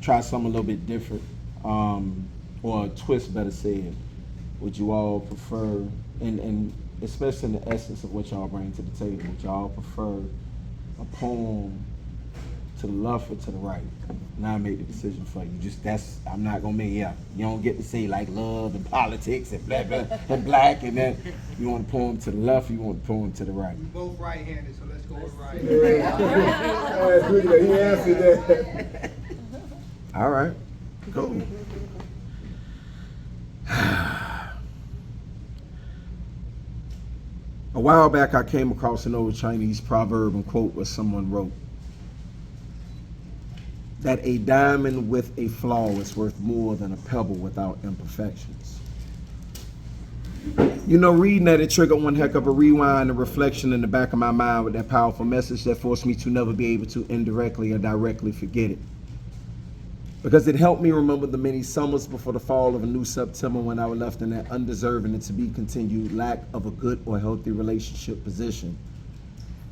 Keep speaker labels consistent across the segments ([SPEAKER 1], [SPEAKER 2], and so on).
[SPEAKER 1] try something a little bit different, or a twist, better said. Would you all prefer, and especially in the essence of what y'all bring to the table, would y'all prefer a poem to the left or to the right? Now I make the decision for you. I'm not gonna make it up. You don't get to say like love and politics and blah blah and black, and then you want a poem to the left, you want a poem to the right.
[SPEAKER 2] We both right-handed, so let's go with right.
[SPEAKER 3] He answered that.
[SPEAKER 1] All right, cool. A while back I came across an old Chinese proverb and quote where someone wrote that a diamond with a flaw is worth more than a pebble without imperfections. You know, reading that, it triggered one heck of a rewind and reflection in the back of my mind with that powerful message that forced me to never be able to indirectly or directly forget it. Because it helped me remember the many summers before the fall of a new September when I was left in that undeserving and to be continued lack of a good or healthy relationship position.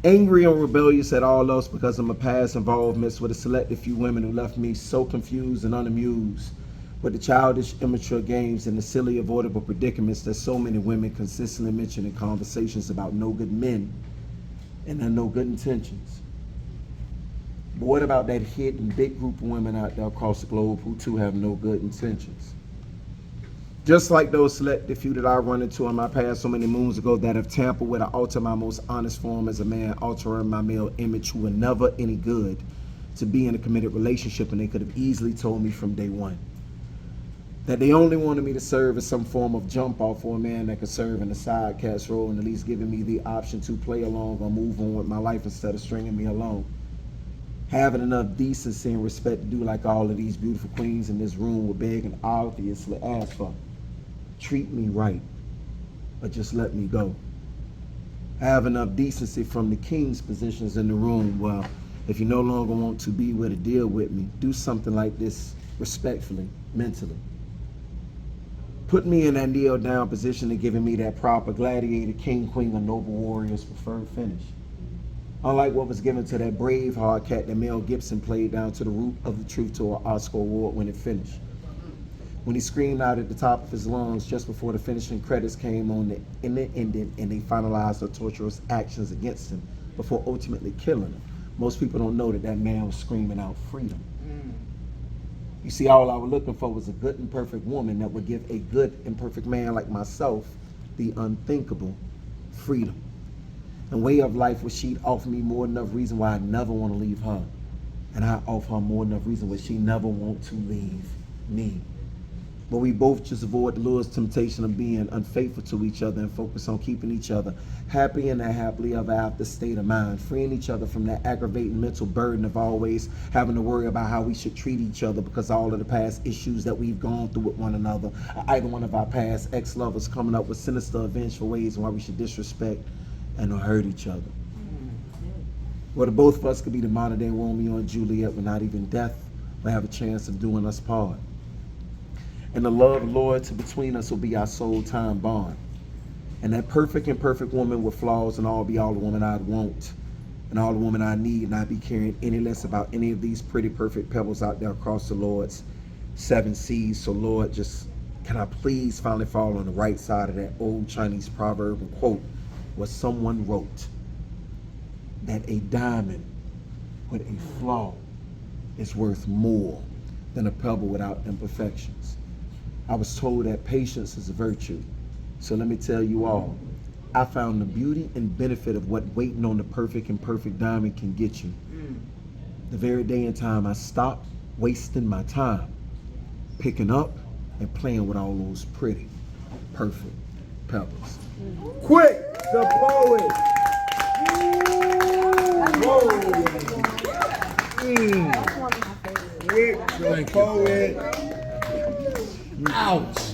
[SPEAKER 1] Angry and rebellious at all else because of my past involvements with a selected few women who left me so confused and unamused with the childish, immature games and the silly, avoidable predicaments that so many women consistently mention in conversations about no good men and their no good intentions. But what about that hidden big group of women out there across the globe who too have no good intentions? Just like those selected few that I run into in my past so many moons ago that have tampered with or altered my most honest form as a man, altering my male image, who were never any good to be in a committed relationship, and they could have easily told me from day one that they only wanted me to serve as some form of jump off for a man that could serve in a side cast role and at least giving me the option to play along or move on with my life instead of stringing me along. Having enough decency and respect to do like all of these beautiful queens in this room would beg and obviously ask for. Treat me right, but just let me go. Have enough decency from the king's positions in the room. Well, if you no longer want to be with or deal with me, do something like this respectfully, mentally. Put me in that kneel down position and giving me that proper gladiator, king, queen, or noble warrior's preferred finish. Unlike what was given to that brave hard cat that Mel Gibson played down to the root of the truth to an Oscar award-winning finish. When he screamed out at the top of his lungs just before the finishing credits came on in the ending and they finalized the torturous actions against him before ultimately killing him. Most people don't know that that man was screaming out freedom. You see, all I was looking for was a good and perfect woman that would give a good and perfect man like myself the unthinkable freedom. And way of life where she'd offer me more than enough reason why I never want to leave her. And I offer her more than enough reason why she never want to leave me. But we both just avoid the lure's temptation of being unfaithful to each other and focus on keeping each other happy in that happily ever after state of mind, freeing each other from that aggravating mental burden of always having to worry about how we should treat each other because all of the past issues that we've gone through with one another, either one of our past ex-lovers coming up with sinister, vengeful ways why we should disrespect and or hurt each other. Where the both of us could be the modern day Romeo and Juliet, where not even death will have a chance of doing us part. And the love and loyalty between us will be our soul time bond. And that perfect and perfect woman with flaws and all be all the woman I'd want and all the woman I need, and I'd be caring any less about any of these pretty perfect pebbles out there across the Lord's 7 seas. So Lord, just can I please finally fall on the right side of that old Chinese proverb and quote where someone wrote that a diamond with a flaw is worth more than a pebble without imperfections. I was told that patience is a virtue. So let me tell you all, I found the beauty and benefit of what waiting on the perfect and perfect diamond can get you. The very day and time I stopped wasting my time picking up and playing with all those pretty, perfect pebbles.
[SPEAKER 3] Quick, the poet. Quick, the poet.
[SPEAKER 1] Ouch.